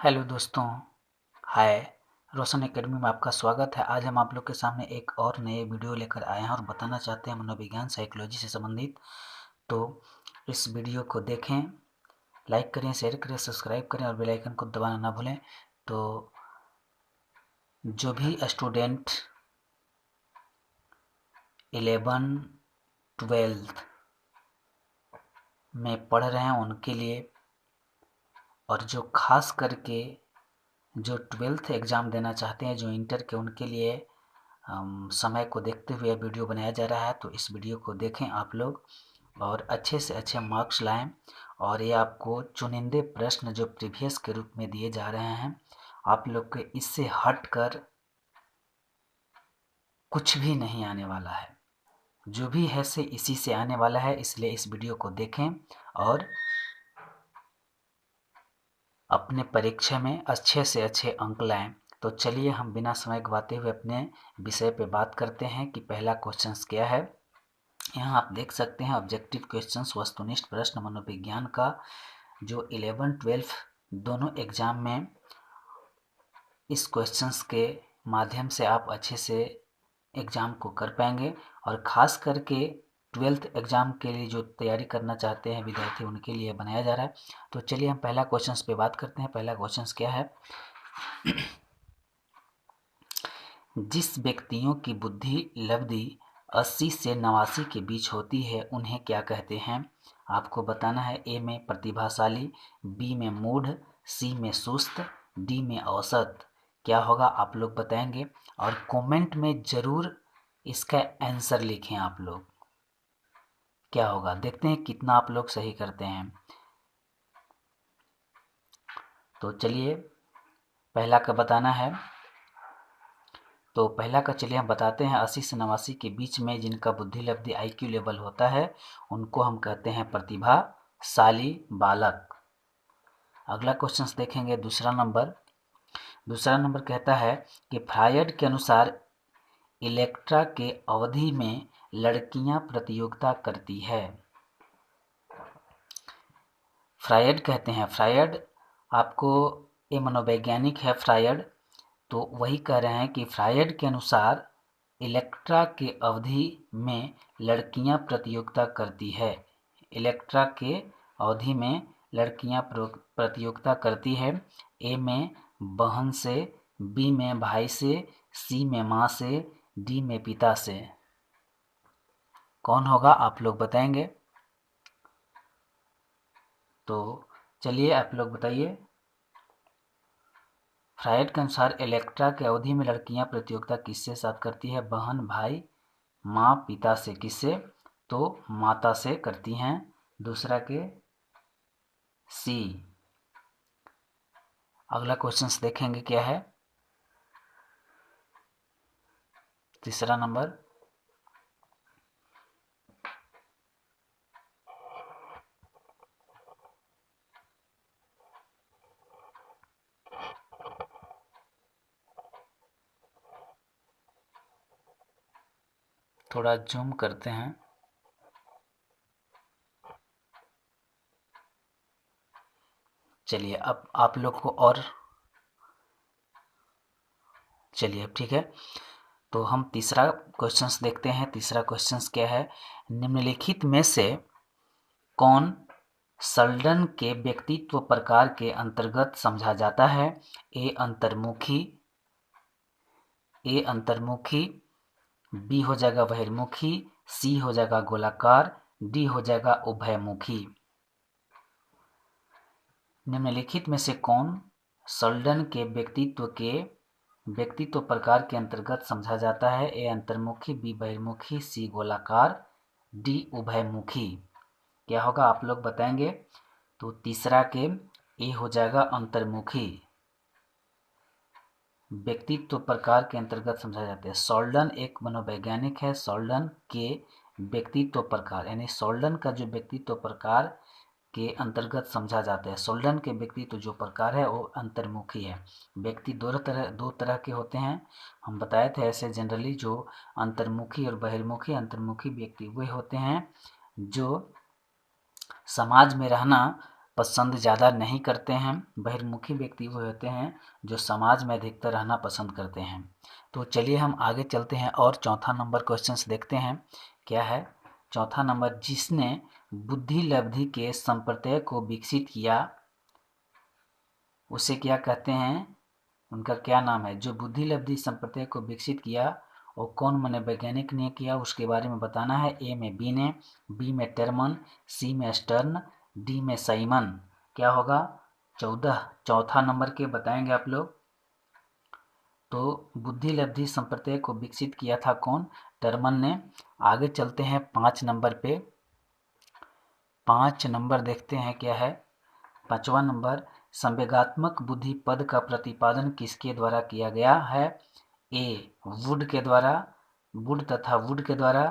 Hello दोस्तों। हाय। रोशन academy में आपका स्वागत है। आज हम आप लोग के सामने एक और नए वीडियो लेकर आए हैं और बताना चाहते हैं मनोविज्ञान साइकोलॉजी से संबंधित। तो इस वीडियो को देखें, लाइक करें, शेयर करें, सब्सक्राइब करें और बेल आइकन को दबाना ना भूलें। तो जो भी स्टूडेंट 11 12 में पढ़ रहे हैं उनके लिए, और जो खास करके जो 12th एग्ज़ाम देना चाहते हैं, जो इंटर के, उनके लिए समय को देखते हुए वीडियो बनाया जा रहा है। तो इस वीडियो को देखें आप लोग और अच्छे से अच्छे मार्क्स लाएं। और ये आपको चुनिंदे प्रश्न जो प्रीवियस के रूप में दिए जा रहे हैं, आप लोग के इससे हट कर कुछ भी नहीं आने वाला है। जो भी है से इसी से आने वाला है, इसलिए इस वीडियो को देखें और अपने परीक्षा में अच्छे से अच्छे अंक लाएं। तो चलिए हम बिना समय गवाते हुए अपने विषय पे बात करते हैं कि पहला क्वेश्चन क्या है। यहाँ आप देख सकते हैं ऑब्जेक्टिव क्वेश्चंस, वस्तुनिष्ठ प्रश्न मनोविज्ञान का, जो 11-12 दोनों एग्जाम में इस क्वेश्चंस के माध्यम से आप अच्छे से एग्ज़ाम को कर पाएंगे। और ख़ास करके 12th एग्ज़ाम के लिए जो तैयारी करना चाहते हैं विद्यार्थी, उनके लिए बनाया जा रहा है। तो चलिए हम पहला क्वेश्चंस पे बात करते हैं। पहला क्वेश्चंस क्या है। जिस व्यक्तियों की बुद्धि लब्धि 80 से 89 के बीच होती है उन्हें क्या कहते हैं। आपको बताना है। ए में प्रतिभाशाली, बी में मूढ़, सी में सुस्त, डी में औसत। क्या होगा आप लोग बताएंगे और कमेंट में ज़रूर इसका आंसर लिखें। आप लोग क्या होगा देखते हैं कितना आप लोग सही करते हैं। तो चलिए पहला का बताना है। तो पहला का चलिए हम बताते हैं। 80 से 89 के बीच में जिनका बुद्धि लब्धि IQ लेवल होता है उनको हम कहते हैं प्रतिभाशाली बालक। अगला क्वेश्चन देखेंगे। दूसरा नंबर कहता है कि फ्रायड के अनुसार इलेक्ट्रा के अवधि में लड़कियां प्रतियोगिता करती है। फ्रायड कहते हैं, फ्रायड आपको, ये मनोवैज्ञानिक है फ्रायड। तो वही कह रहे हैं कि फ्रायड के अनुसार इलेक्ट्रा के अवधि में लड़कियां प्रतियोगिता करती है। इलेक्ट्रा के अवधि में लड़कियां प्रतियोगिता करती है। ए में बहन से, बी में भाई से, सी में माँ से, डी में पिता से। कौन होगा आप लोग बताएंगे। तो चलिए आप लोग बताइए। फ्रायड के अनुसार इलेक्ट्रा की अवधि में लड़कियां प्रतियोगिता किससे साथ करती है। बहन, भाई, माँ, पिता से। किससे, तो माता से करती हैं। दूसरा के सी। अगला क्वेश्चन देखेंगे क्या है। तीसरा नंबर, थोड़ा जूम करते हैं। चलिए अब आप लोग को और, चलिए अब ठीक है। तो हम तीसरा क्वेश्चंस देखते हैं। तीसरा क्वेश्चंस क्या है। निम्नलिखित में से कौन सल्डन के व्यक्तित्व प्रकार के अंतर्गत समझा जाता है। ए अंतर्मुखी, बी हो जाएगा बहिर्मुखी, सी हो जाएगा गोलाकार, डी हो जाएगा उभयमुखी। निम्नलिखित में से कौन सल्डन के व्यक्तित्व प्रकार के अंतर्गत समझा जाता है। ए अंतर्मुखी, बी बहिर्मुखी, सी गोलाकार, डी उभयमुखी। क्या होगा आप लोग बताएंगे। तो तीसरा के ए हो जाएगा अंतर्मुखी, व्यक्तित्व प्रकार के अंतर्गत समझा जाता है। सॉल्डन एक मनोवैज्ञानिक है। सॉल्डन के व्यक्तित्व प्रकार, यानी सॉल्डन का जो व्यक्तित्व प्रकार के अंतर्गत समझा जाता है। सॉल्डन के व्यक्तित्व जो प्रकार है वो अंतर्मुखी है। व्यक्ति दो तरह के होते हैं, हम बताए थे ऐसे जनरली, जो अंतर्मुखी और बहिर्मुखी। अंतर्मुखी व्यक्ति वे होते हैं जो समाज में रहना पसंद ज़्यादा नहीं करते हैं। बहिर्मुखी व्यक्ति वो होते हैं जो समाज में अधिकतर रहना पसंद करते हैं। तो चलिए हम आगे चलते हैं और चौथा नंबर क्वेश्चन देखते हैं क्या है। चौथा नंबर, जिसने बुद्धि लब्धि के संप्रत्यय को विकसित किया उसे क्या कहते हैं, उनका क्या नाम है। जो बुद्धि लब्धि संप्रत्यय को विकसित किया वो कौन मनोवैज्ञानिक ने किया, उसके बारे में बताना है। ए में बी ने, बी में टर्मन, सी में स्टर्न, डी में साइमन। क्या होगा 14 चौथा नंबर के बताएंगे आप लोग। तो बुद्धि लब्धि संप्रत्यय को विकसित किया था कौन, टर्मन ने। आगे चलते हैं 5 नंबर पे। 5 नंबर देखते हैं क्या है। 5वां नंबर, संवेगात्मक बुद्धि पद का प्रतिपादन किसके द्वारा किया गया है। ए वुड के द्वारा, वुड तथा वुड के द्वारा,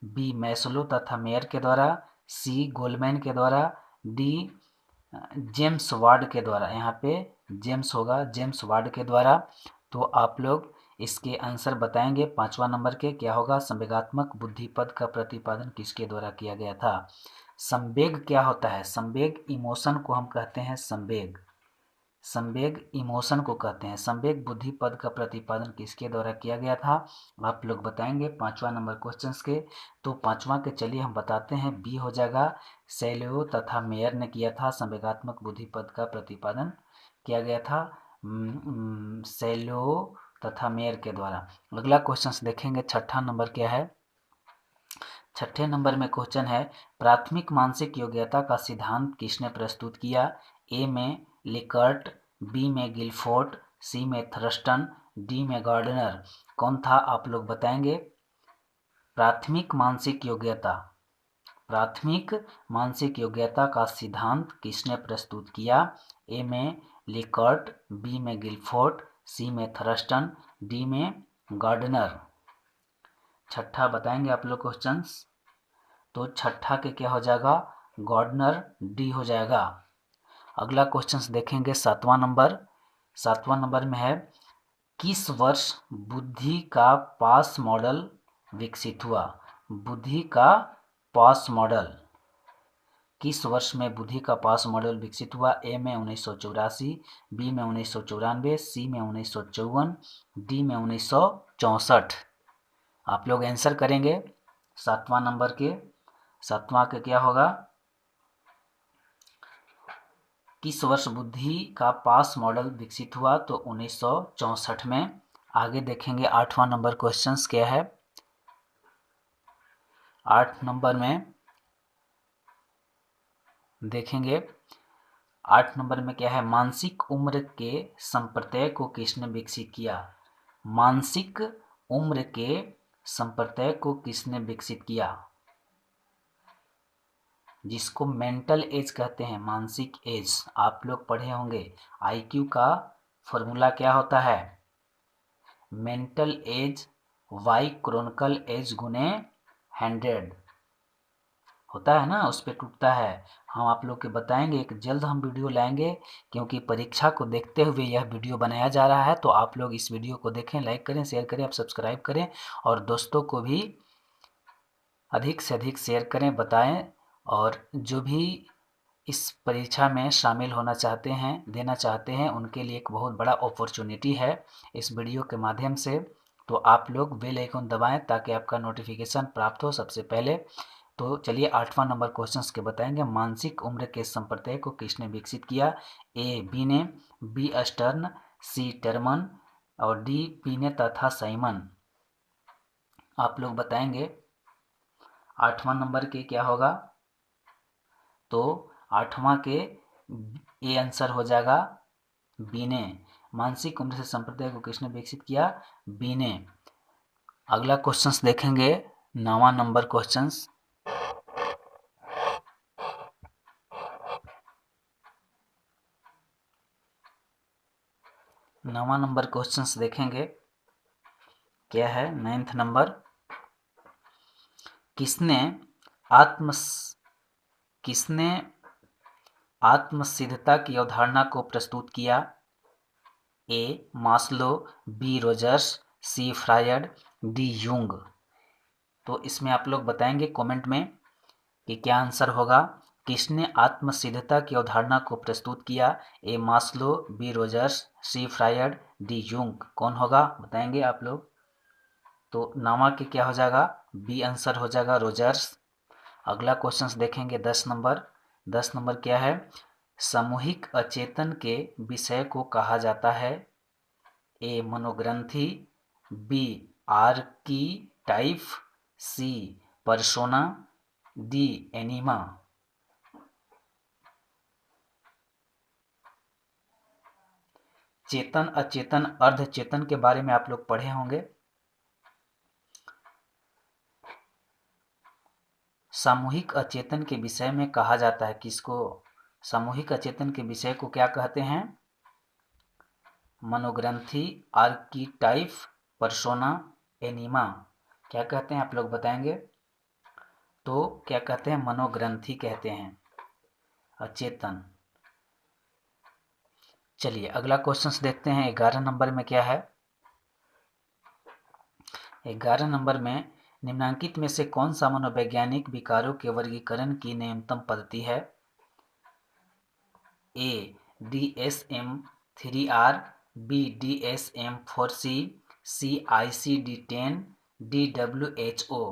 बी मैस्लो तथा मेयर के द्वारा, सी गोलमैन के द्वारा, डी जेम्स वार्ड के द्वारा। यहाँ पे जेम्स होगा, जेम्स वार्ड के द्वारा। तो आप लोग इसके आंसर बताएंगे 5वां नंबर के क्या होगा। संवेगात्मक बुद्धि पद का प्रतिपादन किसके द्वारा किया गया था। संवेग क्या होता है, संवेग इमोशन को हम कहते हैं संवेग, संवेग इमोशन को कहते हैं। संवेग बुद्धि पद का प्रतिपादन किसके द्वारा किया गया था, आप लोग बताएंगे 5वां नंबर क्वेश्चन के। तो 5वां के चलिए हम बताते हैं, बी हो जाएगा। सेल्यो तथा मेयर ने किया था, संवेगात्मक बुद्धि पद का प्रतिपादन किया गया था सेल्यो तथा मेयर के द्वारा। अगला क्वेश्चन देखेंगे, 6ठा नंबर क्या है। 6ठे नंबर में क्वेश्चन है, प्राथमिक मानसिक योग्यता का सिद्धांत किसने प्रस्तुत किया। ए में लिकर्ट, बी में गिलफोर्ड, सी में थर्स्टन, डी में गार्डनर। कौन था आप लोग बताएंगे। प्राथमिक मानसिक योग्यता, प्राथमिक मानसिक योग्यता का सिद्धांत किसने प्रस्तुत किया। ए में लिकर्ट, बी में गिलफोर्ड, सी में थर्स्टन, डी में गार्डनर। 6ठा बताएंगे आप लोग क्वेश्चंस। तो 6ठा के क्या हो जाएगा, गार्डनर, डी हो जाएगा। अगला क्वेश्चन देखेंगे 7वां नंबर। 7वां नंबर में है, किस वर्ष बुद्धि का पास मॉडल विकसित हुआ। बुद्धि का पास मॉडल किस वर्ष में बुद्धि का पास मॉडल विकसित हुआ। ए में 1984, बी में 1994, सी में 1954, डी में 1964। आप लोग आंसर करेंगे 7वां नंबर के। 7वां के क्या होगा, किस वर्ष बुद्धि का पास मॉडल विकसित हुआ, तो 1964 में। आगे देखेंगे 8वां नंबर क्वेश्चंस क्या है। 8 नंबर में देखेंगे, 8 नंबर में क्या है, मानसिक उम्र के संप्रत्यय को किसने विकसित किया। मानसिक उम्र के संप्रत्यय को किसने विकसित किया, जिसको मेंटल एज कहते हैं, मानसिक एज। आप लोग पढ़े होंगे आईक्यू का फॉर्मूला क्या होता है, mental age by chronological age गुने 100 होता है ना, उस पर टूटता है। हम आप लोग के बताएंगे, एक जल्द हम वीडियो लाएंगे, क्योंकि परीक्षा को देखते हुए यह वीडियो बनाया जा रहा है। तो आप लोग इस वीडियो को देखें, लाइक करें, शेयर करें, आप सब्सक्राइब करें और दोस्तों को भी अधिक से अधिक शेयर करें, बताएं। और जो भी इस परीक्षा में शामिल होना चाहते हैं, देना चाहते हैं, उनके लिए एक बहुत बड़ा अपॉर्चुनिटी है इस वीडियो के माध्यम से। तो आप लोग बेल आइकन दबाएं ताकि आपका नोटिफिकेशन प्राप्त हो सबसे पहले। तो चलिए 8वां नंबर क्वेश्चंस के बताएंगे, मानसिक उम्र के संप्रत्यय को किसने विकसित किया। ए बी ने, बी स्टर्न, सी टर्मन और डी पीने तथा साइमन। आप लोग बताएंगे 8वां नंबर के क्या होगा। तो 8वां के ए आंसर हो जाएगा बी ने, मानसिक उम्र से संप्रदाय को किसने विकसित किया, बी ने। अगला क्वेश्चंस देखेंगे 9वां नंबर क्वेश्चंस। 9वां नंबर क्वेश्चंस देखेंगे क्या है। 9th नंबर, किसने आत्मसिद्धता की अवधारणा को प्रस्तुत किया। ए मास्लो, बी रोजर्स, सी फ्रायड, डी यूंग। तो इसमें आप लोग बताएंगे कमेंट में कि क्या आंसर होगा। किसने आत्मसिद्धता की अवधारणा को प्रस्तुत किया? ए मास्लो, बी रोजर्स, सी फ्रायड, डी यूंग। कौन होगा बताएंगे आप लोग? तो नामा के क्या हो जाएगा? बी आंसर हो जाएगा, रोजर्स। अगला क्वेश्चन देखेंगे 10 नंबर। 10 नंबर क्या है? सामूहिक अचेतन के विषय को कहा जाता है? ए मनोग्रंथि, बी आर्कीटाइप, सी पर्सोना, डी एनिमा। चेतन, अचेतन, अर्धचेतन के बारे में आप लोग पढ़े होंगे। सामूहिक अचेतन के विषय में कहा जाता है किसको? सामूहिक अचेतन के विषय को क्या कहते हैं? मनोग्रंथि, आर्कीटाइप, पर्सोना, एनिमा। क्या कहते हैं आप लोग बताएंगे? तो क्या कहते हैं? मनोग्रंथि कहते हैं, अचेतन। चलिए अगला क्वेश्चन देखते हैं 11 नंबर में क्या है। 11 नंबर में निम्नांकित में से कौन सा मनोवैज्ञानिक विकारों के वर्गीकरण की न्यूनतम पद्धति है? A DSM-3R, B DSM-4C, C ICD-10, D WHO।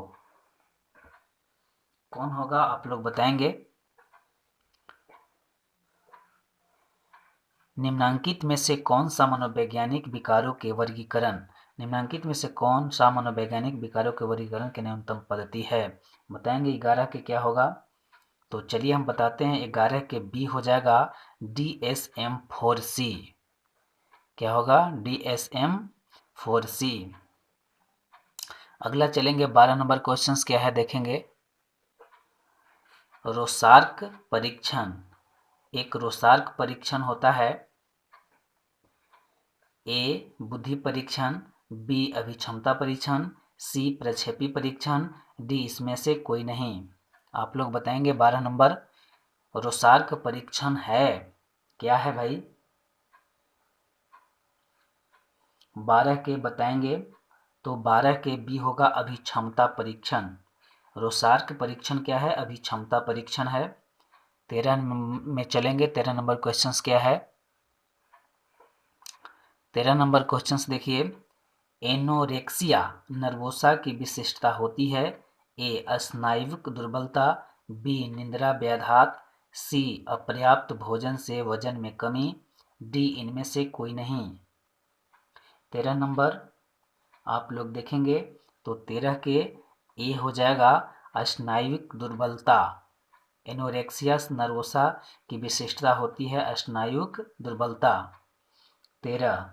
कौन होगा आप लोग बताएंगे? निम्नांकित में से कौन सा मनोवैज्ञानिक विकारों के वर्गीकरण निम्नांकित में से कौन सा मनोवैज्ञानिक विकारों के वर्गीकरण की न्यूनतम पद्धति है? बताएंगे 11 के क्या होगा? तो चलिए हम बताते हैं। 11 के बी हो जाएगा DSM-4C। क्या होगा? DSM-4C। अगला चलेंगे 12 नंबर क्वेश्चंस क्या है देखेंगे। रोसार्क परीक्षण। एक रोसार्क परीक्षण होता है। ए बुद्धि परीक्षण, बी अभिक्षमता परीक्षण, सी प्रक्षेपी परीक्षण, डी इसमें से कोई नहीं। आप लोग बताएंगे 12 नंबर। रोसार्क परीक्षण है, क्या है भाई? 12 के बताएंगे तो 12 के बी होगा अभिक्षमता परीक्षण। रोसार्क परीक्षण क्या है? अभिक्षमता परीक्षण है। 13 में चलेंगे। 13 नंबर क्वेश्चंस क्या है? 13 नंबर क्वेश्चंस देखिए। एनोरेक्सिया नर्वोसा की विशिष्टता होती है? ए स्नायुविक दुर्बलता, बी निद्रा व्याघात, सी अपर्याप्त भोजन से वजन में कमी, डी इनमें से कोई नहीं। 13 नंबर आप लोग देखेंगे तो 13 के ए हो जाएगा स्नायुविक दुर्बलता। एनोरेक्सिया नर्वोसा की विशिष्टता होती है स्नायुविक दुर्बलता। 13।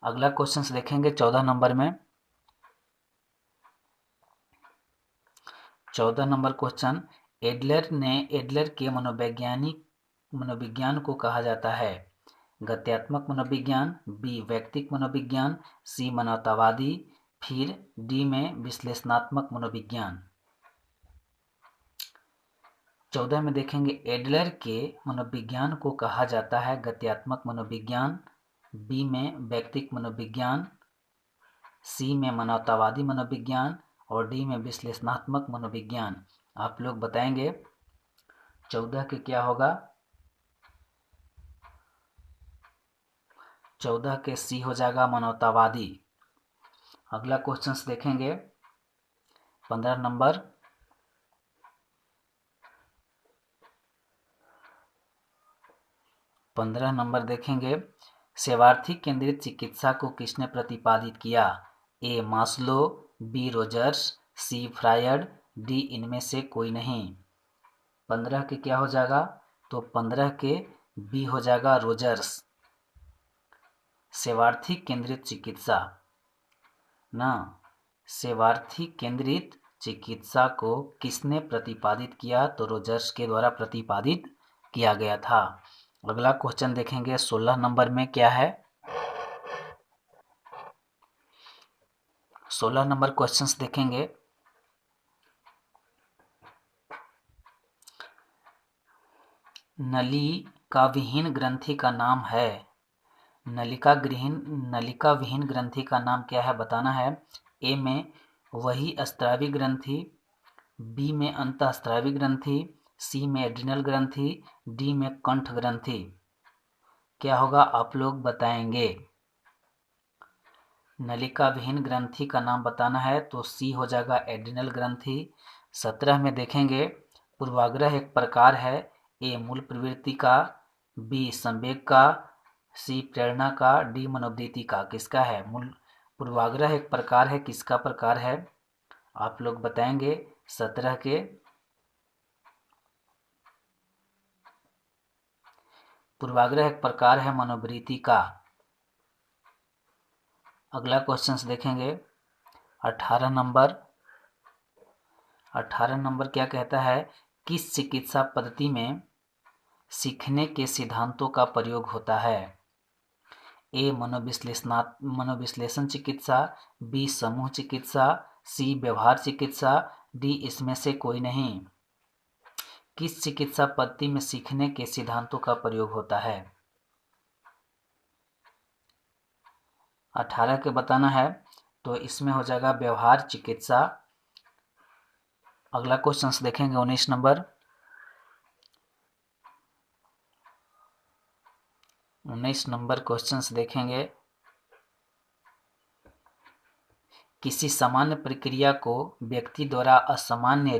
अगला क्वेश्चन देखेंगे 14 नंबर में। 14 नंबर क्वेश्चन। एडलर के मनोविज्ञान को कहा जाता है? गत्यात्मक मनोविज्ञान, बी व्यक्तिक मनोविज्ञान, सी मानवतावादी, फिर डी में विश्लेषणात्मक मनोविज्ञान। 14 में देखेंगे एडलर के मनोविज्ञान को कहा जाता है गत्यात्मक मनोविज्ञान, बी में व्यक्तिक मनोविज्ञान, सी में मानवतावादी मनोविज्ञान और डी में विश्लेषणात्मक मनोविज्ञान। आप लोग बताएंगे 14 के क्या होगा? 14 के सी हो जाएगा मानवतावादी। अगला क्वेश्चंस देखेंगे 15 नंबर। 15 नंबर देखेंगे। सेवार्थी केंद्रित चिकित्सा को किसने प्रतिपादित किया? ए मास्लो, बी रोजर्स, सी फ्रायड, डी इनमें से कोई नहीं। 15 के क्या हो जाएगा? तो 15 के बी हो जाएगा रोजर्स। सेवार्थी केंद्रित चिकित्सा ना, सेवार्थी केंद्रित चिकित्सा को किसने प्रतिपादित किया? तो रोजर्स के द्वारा प्रतिपादित किया गया था। अगला क्वेश्चन देखेंगे 16 नंबर में क्या है। 16 नंबर क्वेश्चंस देखेंगे। नलिका विहीन ग्रंथि का नाम है? नलिका विहीन ग्रंथि का नाम क्या है बताना है। ए में वही स्त्रावी ग्रंथि, बी में अंतःस्रावी ग्रंथि, सी में एड्रिनल ग्रंथि, डी में कंठ ग्रंथि। क्या होगा आप लोग बताएंगे। नलिका विहीन ग्रंथि का नाम बताना है तो सी हो जाएगा एड्रिनल ग्रंथि। 17 में देखेंगे पूर्वाग्रह एक प्रकार है, ए मूल प्रवृत्ति का, बी संवेग का, सी प्रेरणा का, डी मनोवृत्ति का। किसका है मूल पूर्वाग्रह एक प्रकार है, किसका प्रकार है आप लोग बताएंगे। 17 के पूर्वाग्रह एक प्रकार है मनोवृत्ति का। अगला क्वेश्चन देखेंगे 18 नंबर। 18 नंबर क्या कहता है, किस चिकित्सा पद्धति में सीखने के सिद्धांतों का प्रयोग होता है। ए मनोविश्लेषण चिकित्सा, बी समूह चिकित्सा, सी व्यवहार चिकित्सा, डी इसमें से कोई नहीं। किस चिकित्सा पद्धति में सीखने के सिद्धांतों का प्रयोग होता है। 18 के बताना है तो इसमें हो जाएगा व्यवहार चिकित्सा। अगला क्वेश्चन देखेंगे 19 नंबर। 19 नंबर क्वेश्चन देखेंगे, किसी सामान्य प्रक्रिया को व्यक्ति द्वारा असामान्य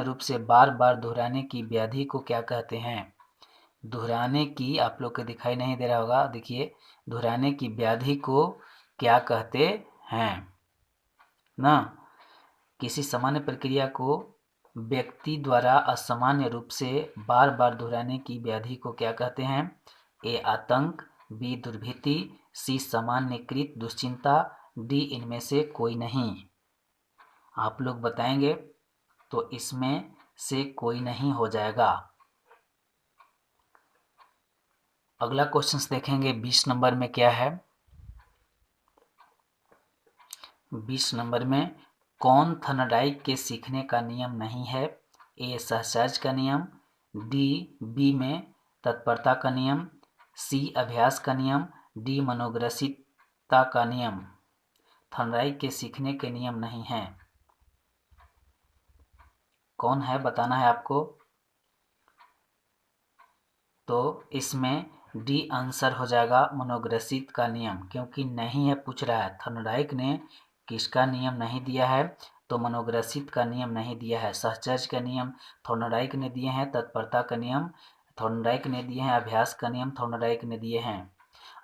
रूप से बार बार दोहराने की व्याधि को क्या कहते हैं। दोहराने की, आप लोग को दिखाई नहीं दे रहा होगा, देखिए दोहराने की व्याधि को क्या कहते हैं ना। किसी सामान्य प्रक्रिया को व्यक्ति द्वारा असामान्य रूप से बार बार दोहराने की व्याधि को क्या कहते हैं। ए आतंक, बी दुर्भीति, सी सामान्यकृत दुश्चिंता, डी इनमें से कोई नहीं। आप लोग बताएंगे तो इसमें से कोई नहीं हो जाएगा। अगला क्वेश्चन देखेंगे 20 नंबर में क्या है। 20 नंबर में कौन थर्नडाइक के सीखने का नियम नहीं है। ए सहचर्य का नियम, डी बी में तत्परता का नियम, सी अभ्यास का नियम, डी मनोग्रसितता का नियम। थर्नडाइक के सीखने के नियम नहीं हैं, कौन है बताना है आपको। तो इसमें डी आंसर हो जाएगा मनोग्रसित का नियम, क्योंकि नहीं है पूछ रहा है। थर्नडाइक ने किसका नियम नहीं दिया है, तो मनोग्रसित का नियम नहीं दिया है। सहचर्य का नियम थॉर्नडाइक ने दिए हैं, तत्परता का नियम थॉर्नडाइक ने दिए हैं, अभ्यास का नियम थॉर्नडाइक ने दिए हैं।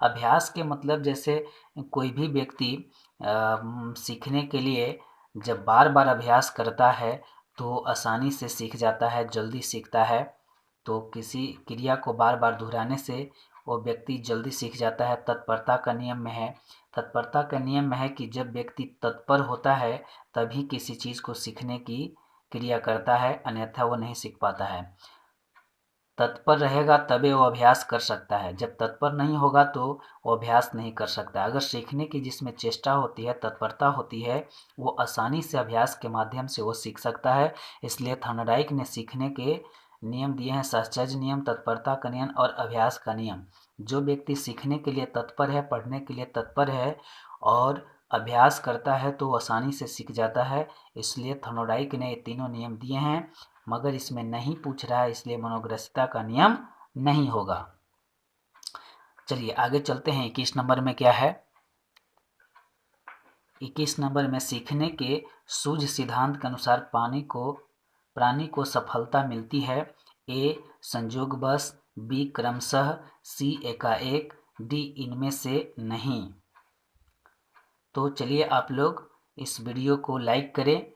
अभ्यास के मतलब जैसे कोई भी व्यक्ति सीखने के लिए जब बार बार अभ्यास करता है तो आसानी से सीख जाता है, जल्दी सीखता है। तो किसी क्रिया को बार बार दोहराने से वो व्यक्ति जल्दी सीख जाता है। तत्परता का नियम में है, तत्परता का नियम में है कि जब व्यक्ति तत्पर होता है तभी किसी चीज़ को सीखने की क्रिया करता है, अन्यथा वो नहीं सीख पाता है। तत्पर रहेगा तभी वो अभ्यास कर सकता है, जब तत्पर नहीं होगा तो वो अभ्यास नहीं कर सकता। अगर सीखने की जिसमें चेष्टा होती है, तत्परता होती है, वो आसानी से अभ्यास के माध्यम से वो सीख सकता है। इसलिए थॉर्नडाइक ने सीखने के नियम दिए हैं, सहचर्य नियम, तत्परता का नियम और अभ्यास का नियम। जो व्यक्ति सीखने के लिए तत्पर है, पढ़ने के लिए तत्पर है और अभ्यास करता है तो आसानी से सीख जाता है। इसलिए थॉर्नडाइक ने ये तीनों नियम दिए हैं, मगर इसमें नहीं पूछ रहा है, इसलिए मनोग्रसिता का नियम नहीं होगा। चलिए आगे चलते हैं। 21 नंबर में क्या है। 21 नंबर में सीखने के सूझ सिद्धांत के अनुसार प्राणी को सफलता मिलती है। ए संयोगवश, बी क्रमशः, सी एकाएक, डी इनमें से नहीं। तो चलिए आप लोग इस वीडियो को लाइक करें,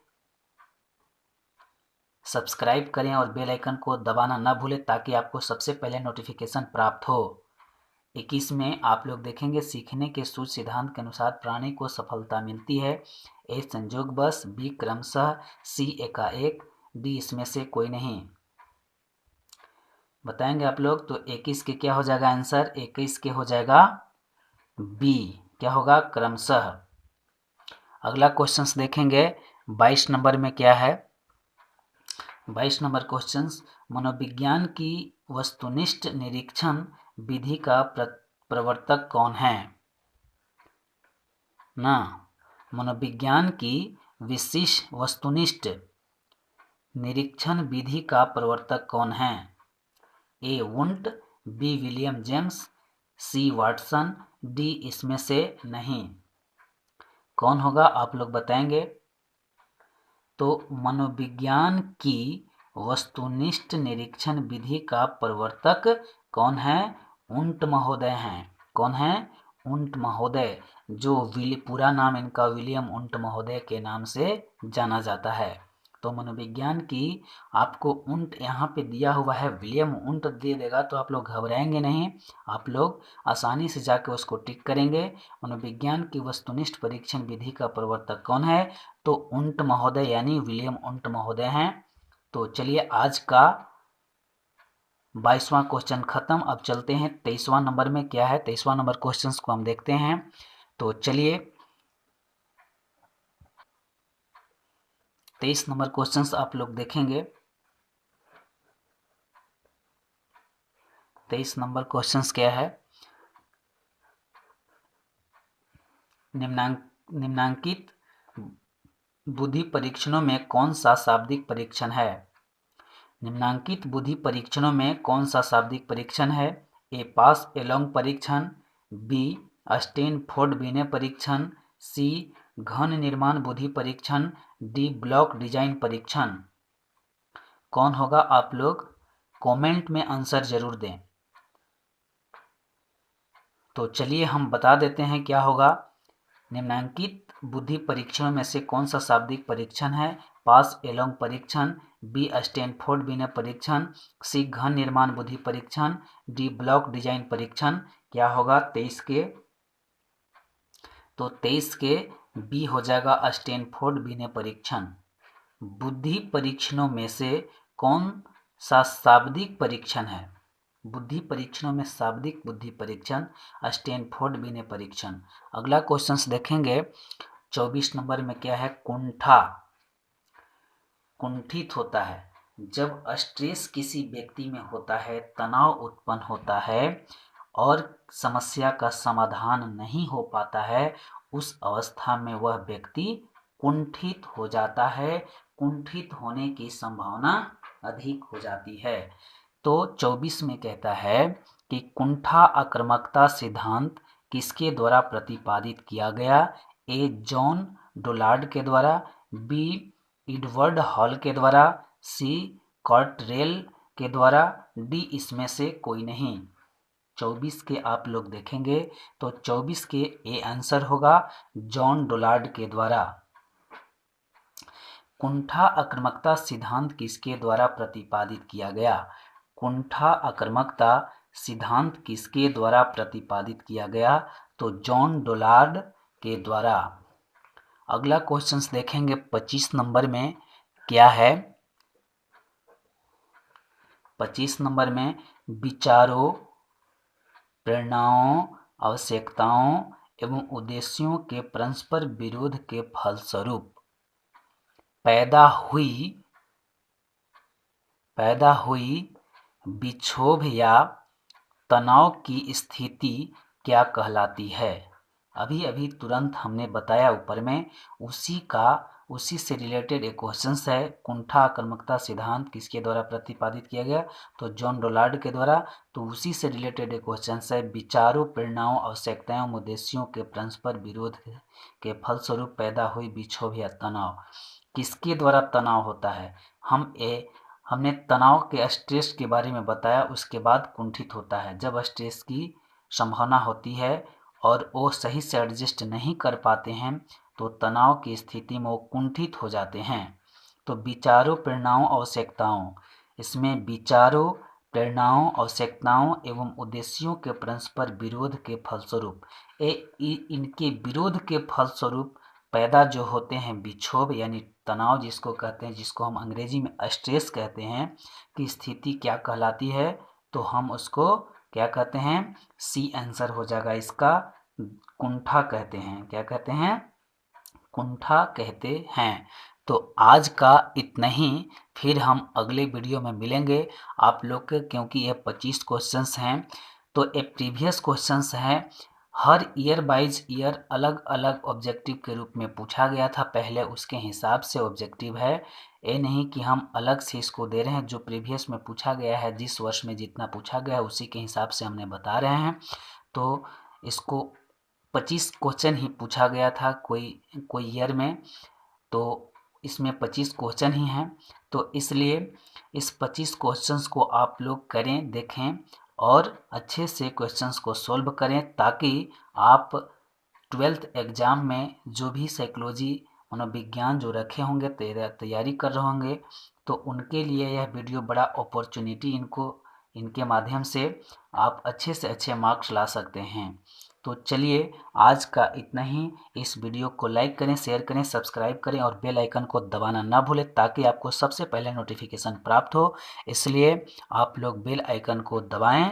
सब्सक्राइब करें और बेल आइकन को दबाना ना भूलें ताकि आपको सबसे पहले नोटिफिकेशन प्राप्त हो। 21 में आप लोग देखेंगे सीखने के सूझ सिद्धांत के अनुसार प्राणी को सफलता मिलती है। ए संयोगवश, बी क्रमशः, सी एकाएक, डी इसमें से कोई नहीं। बताएंगे आप लोग तो 21 के क्या हो जाएगा आंसर। 21 के हो जाएगा बी, क्या होगा क्रमशः। अगला क्वेश्चन देखेंगे 22 नंबर में क्या है। 22 नंबर क्वेश्चन, मनोविज्ञान की वस्तुनिष्ठ निरीक्षण विधि का प्रवर्तक कौन है ना। मनोविज्ञान की विशिष्ट वस्तुनिष्ठ निरीक्षण विधि का प्रवर्तक कौन है? A Wundt, B William James, C Watson, D इसमें से नहीं। कौन होगा आप लोग बताएंगे? तो मनोविज्ञान की वस्तुनिष्ठ निरीक्षण विधि का प्रवर्तक कौन है? वुंट महोदय हैं। कौन है? वुंट महोदय, जो पूरा नाम इनका विलियम वुंट महोदय के नाम से जाना जाता है। तो मनोविज्ञान की आपको वुंट यहाँ पे दिया हुआ है, विलियम वुंट दे देगा तो आप लोग घबराएंगे नहीं, आप लोग आसानी से जाकर उसको टिक करेंगे। मनोविज्ञान की वस्तुनिष्ठ परीक्षण विधि का प्रवर्तक कौन है? तो वुंट महोदय यानी विलियम वुंट महोदय हैं। तो चलिए आज का 22वां क्वेश्चन खत्म। अब चलते हैं 23वां नंबर में क्या है। 23वां नंबर क्वेश्चन को हम देखते हैं। तो चलिए 23 नंबर क्वेश्चन आप लोग देखेंगे। 23 नंबर क्वेश्चन क्या है? निम्नांकित बुद्धि परीक्षणों में कौन सा शाब्दिक परीक्षण है? निम्नांकित बुद्धि परीक्षणों में कौन सा शाब्दिक परीक्षण है? ए पास एलोंग परीक्षण, बी स्टैनफोर्ड बिने परीक्षण, सी घन निर्माण बुद्धि परीक्षण, डी ब्लॉक डिजाइन परीक्षण। कौन होगा आप लोग कमेंट में आंसर जरूर दें। तो चलिए हम बता देते हैं क्या होगा। निम्नांकित बुद्धि परीक्षणों में से कौन सा शाब्दिक परीक्षण है? पास एलोंग परीक्षण, बी स्टैनफोर्ड बिने परीक्षण, सी घन निर्माण बुद्धि परीक्षण, डी ब्लॉक डिजाइन परीक्षण। क्या होगा 23 के? तो 23 के बी हो जाएगा स्टैनफोर्ड बिने परीक्षण। बुद्धि परीक्षणों में से कौन सा शाब्दिक परीक्षण है? बुद्धि परीक्षणों में शाब्दिक बुद्धि परीक्षण स्टैनफोर्ड बिने परीक्षण। अगला क्वेश्चन देखेंगे 24 नंबर में क्या है? कुंठा कुंठित होता है। जब स्ट्रेस किसी व्यक्ति में होता है, तनाव उत्पन्न होता है और समस्या का समाधान नहीं हो पाता है, उस अवस्था में वह व्यक्ति कुंठित हो जाता है। कुंठित होने की संभावना अधिक हो जाती है। तो 24 में कहता है कि कुंठा आक्रामकता सिद्धांत किसके द्वारा प्रतिपादित किया गया? ए जॉन डोलार्ड के द्वारा, बी एडवर्ड हॉल के द्वारा, सी कॉर्टरेल के द्वारा, डी इसमें से कोई नहीं। 24 के आप लोग देखेंगे तो 24 के ए आंसर होगा जॉन डोलार्ड के द्वारा। कुंठा आक्रामकता सिद्धांत किसके द्वारा प्रतिपादित किया गया? कुंठा आक्रामकता सिद्धांत किसके द्वारा प्रतिपादित किया गया? तो जॉन डोलार्ड के द्वारा। अगला क्वेश्चन देखेंगे 25 नंबर में क्या है? 25 नंबर में विचारों, प्रेरणाओं, आवश्यकताओं एवं उद्देश्यों के परस्पर विरोध के फलस्वरूप पैदा हुई विक्षोभ या तनाव की स्थिति क्या कहलाती है? अभी तुरंत हमने बताया ऊपर में, उसी से रिलेटेड एक क्वेश्चन है। कुंठा आक्रामकता सिद्धांत किसके द्वारा प्रतिपादित किया गया? तो जॉन डोलार्ड के द्वारा। तो उसी से रिलेटेड एक क्वेश्चन है, विचारों, प्रेरणाओं, आवश्यकताओं, उद्देश्यों के परस्पर विरोध के फलस्वरूप पैदा हुई विक्षोभ या तनाव। किसके द्वारा तनाव होता है? हमने तनाव के स्ट्रेस के बारे में बताया। उसके बाद कुंठित होता है जब स्ट्रेस की संभावना होती है और वो सही से एडजस्ट नहीं कर पाते हैं, तो तनाव की स्थिति में वो कुंठित हो जाते हैं। तो विचारों, प्रेरणाओं, आवश्यकताओं, इसमें विचारों, प्रेरणाओं, आवश्यकताओं एवं उद्देश्यों के परस्पर विरोध के फलस्वरूप इनके विरोध के फलस्वरूप पैदा जो होते हैं विक्षोभ यानी तनाव जिसको कहते हैं, जिसको हम अंग्रेजी में स्ट्रेस कहते हैं, की स्थिति क्या कहलाती है? तो हम उसको क्या कहते हैं? सी आंसर हो जाएगा इसका, कुंठा कहते हैं। क्या कहते हैं? कुंठा कहते हैं। तो आज का इतना ही, फिर हम अगले वीडियो में मिलेंगे आप लोग के, क्योंकि ये 25 क्वेश्चंस हैं तो ये प्रीवियस क्वेश्चंस हैं। हर ईयर वाइज ईयर अलग अलग ऑब्जेक्टिव के रूप में पूछा गया था, पहले उसके हिसाब से ऑब्जेक्टिव है। ये नहीं कि हम अलग से इसको दे रहे हैं, जो प्रीवियस में पूछा गया है, जिस वर्ष में जितना पूछा गया है उसी के हिसाब से हमने बता रहे हैं। तो इसको 25 क्वेश्चन ही पूछा गया था कोई ईयर में, तो इसमें 25 क्वेश्चन ही हैं। तो इसलिए इस 25 क्वेश्चंस को आप लोग करें, देखें और अच्छे से क्वेश्चंस को सॉल्व करें, ताकि आप 12th एग्ज़ाम में जो भी साइकोलॉजी मनोविज्ञान जो रखे होंगे, तैयारी कर रहे होंगे, तो उनके लिए यह वीडियो बड़ा अपॉर्चुनिटी इनके माध्यम से आप अच्छे से अच्छे मार्क्स ला सकते हैं। तो चलिए आज का इतना ही। इस वीडियो को लाइक करें, शेयर करें, सब्सक्राइब करें और बेल आइकन को दबाना ना भूलें, ताकि आपको सबसे पहले नोटिफिकेशन प्राप्त हो। इसलिए आप लोग बेल आइकन को दबाएं।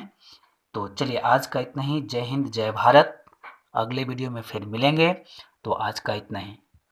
तो चलिए आज का इतना ही। जय हिंद, जय भारत। अगले वीडियो में फिर मिलेंगे। तो आज का इतना ही।